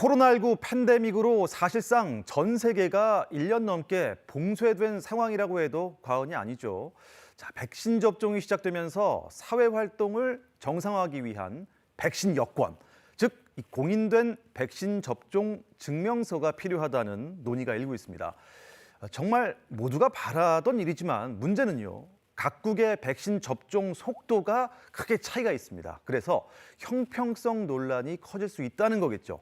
코로나19 팬데믹으로 사실상 전 세계가 1년 넘게 봉쇄된 상황이라고 해도 과언이 아니죠. 자, 백신 접종이 시작되면서 사회 활동을 정상화하기 위한 백신 여권, 즉 공인된 백신 접종 증명서가 필요하다는 논의가 일고 있습니다. 정말 모두가 바라던 일이지만 문제는요. 각국의 백신 접종 속도가 크게 차이가 있습니다. 그래서 형평성 논란이 커질 수 있다는 거겠죠.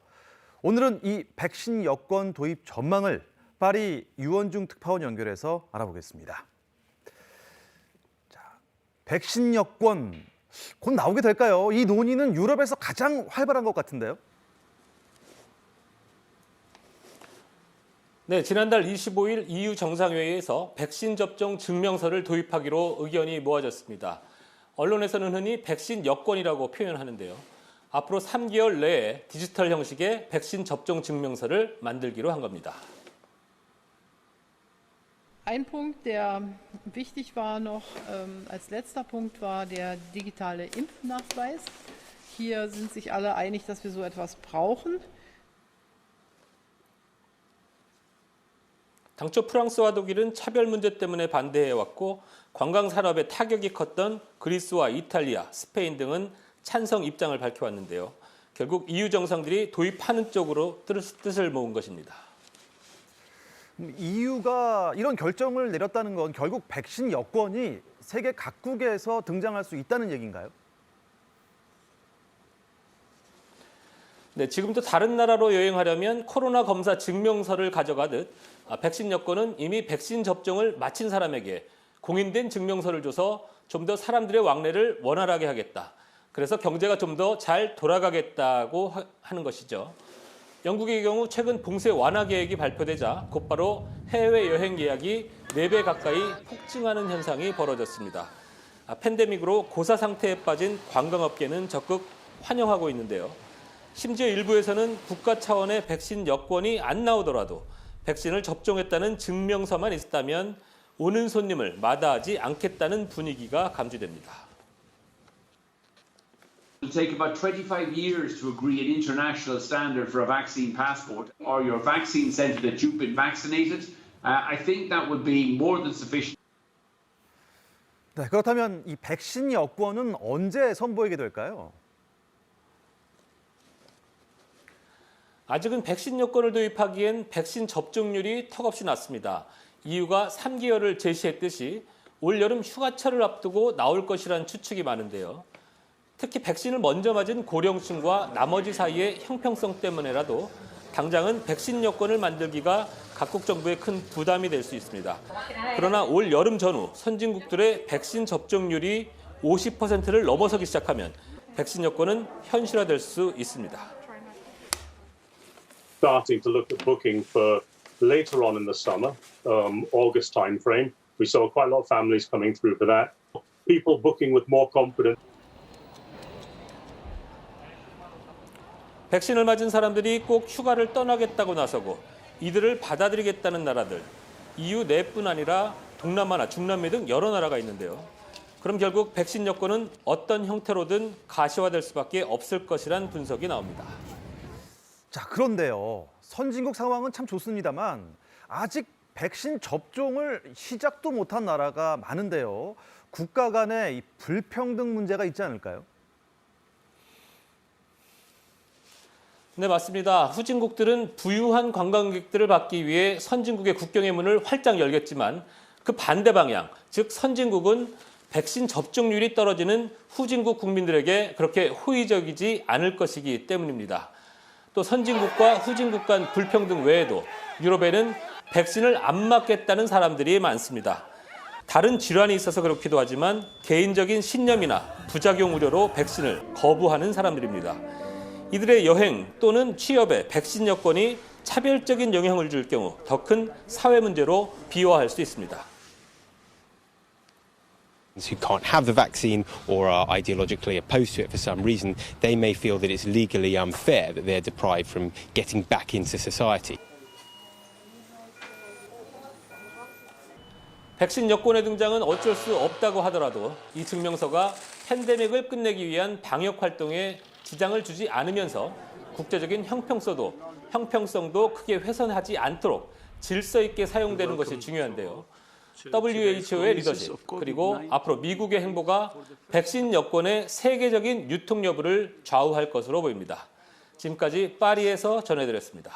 오늘은 이 백신 여권 도입 전망을 파리 유원중 특파원 연결해서 알아보겠습니다. 자, 백신 여권 곧 나오게 될까요? 이 논의는 유럽에서 가장 활발한 것 같은데요. 네, 지난달 25일 EU 정상회의에서 백신 접종 증명서를 도입하기로 의견이 모아졌습니다. 언론에서는 흔히 백신 여권이라고 표현하는데요. 앞으로 3개월 내에 디지털 형식의 백신 접종 증명서를 만들기로 한 겁니다. Ein Punkt, der wichtig war noch als letzter Punkt, war der digitale Impfnachweis. Hier sind sich alle einig, dass wir so etwas brauchen. 당초 프랑스와 독일은 차별 문제 때문에 반대해왔고 관광 산업에 타격이 컸던 그리스와 이탈리아, 스페인 등은 찬성 입장을 밝혀왔는데요. 결국 EU 정상들이 도입하는 쪽으로 뜻을 모은 것입니다. EU가 이런 결정을 내렸다는 건 결국 백신 여권이 세계 각국에서 등장할 수 있다는 얘기인가요? 네, 지금도 다른 나라로 여행하려면 코로나 검사 증명서를 가져가듯 백신 여권은 이미 백신 접종을 마친 사람에게 공인된 증명서를 줘서 좀 더 사람들의 왕래를 원활하게 하겠다. 그래서 경제가 좀 더 잘 돌아가겠다고 하는 것이죠. 영국의 경우 최근 봉쇄 완화 계획이 발표되자 곧바로 해외여행 예약이 4배 가까이 폭증하는 현상이 벌어졌습니다. 팬데믹으로 고사 상태에 빠진 관광업계는 적극 환영하고 있는데요. 심지어 일부에서는 국가 차원의 백신 여권이 안 나오더라도 백신을 접종했다는 증명서만 있다면 오는 손님을 마다하지 않겠다는 분위기가 감지됩니다. It will take about 25 years to agree an international standard for a vaccine passport or your vaccine centre that you've been vaccinated. I think that would be more than sufficient. 네, 그렇다면 이 백신 여권은 언제 선보이게 될까요? 아직은 백신 여권을 도입하기엔 백신 접종률이 턱없이 낮습니다. EU가 3개월을 제시했듯이 올여름 휴가철을 앞두고 나올 것이라는 추측이 많은데요. 특히 백신을 먼저 맞은 고령층과 나머지 사이의 형평성 때문에라도 당장은 백신 여권을 만들기가 각국 정부에 큰 부담이 될 수 있습니다. 그러나 올 여름 전후 선진국들의 백신 접종률이 50%를 넘어서기 시작하면 백신 여권은 현실화될 수 있습니다. Starting to look at booking for later on in the summer, August timeframe. We saw quite a lot of families coming through for that. People booking with more confidence. 백신을 맞은 사람들이 꼭 휴가를 떠나겠다고 나서고 이들을 받아들이겠다는 나라들, EU 내뿐 아니라 동남아나 중남미 등 여러 나라가 있는데요. 그럼 결국 백신 여권은 어떤 형태로든 가시화될 수밖에 없을 것이란 분석이 나옵니다. 자, 그런데요. 선진국 상황은 참 좋습니다만 아직 백신 접종을 시작도 못한 나라가 많은데요. 국가 간의 이 불평등 문제가 있지 않을까요? 네, 맞습니다. 후진국들은 부유한 관광객들을 받기 위해 선진국의 국경의 문을 활짝 열겠지만 그 반대 방향, 즉 선진국은 백신 접종률이 떨어지는 후진국 국민들에게 그렇게 호의적이지 않을 것이기 때문입니다. 또 선진국과 후진국 간 불평등 외에도 유럽에는 백신을 안 맞겠다는 사람들이 많습니다. 다른 질환이 있어서 그렇기도 하지만 개인적인 신념이나 부작용 우려로 백신을 거부하는 사람들입니다. 이들의 여행 또는 취업에 백신 여권이 차별적인 영향을 줄 경우 더 큰 사회 문제로 비화할 수 있습니다. Who can't have the vaccine or are ideologically opposed to it for some reason, they may feel that it's legally unfair that they're deprived from getting back into society. 백신 여권의 등장은 어쩔 수 없다고 하더라도 이 증명서가 팬데믹을 끝내기 위한 방역 활동에 지장을 주지 않으면서 국제적인 형평성도 크게 훼손하지 않도록 질서 있게 사용되는 것이 중요한데요. WHO의 리더십, 그리고 앞으로 미국의 행보가 백신 여권의 세계적인 유통 여부를 좌우할 것으로 보입니다. 지금까지 파리에서 전해드렸습니다.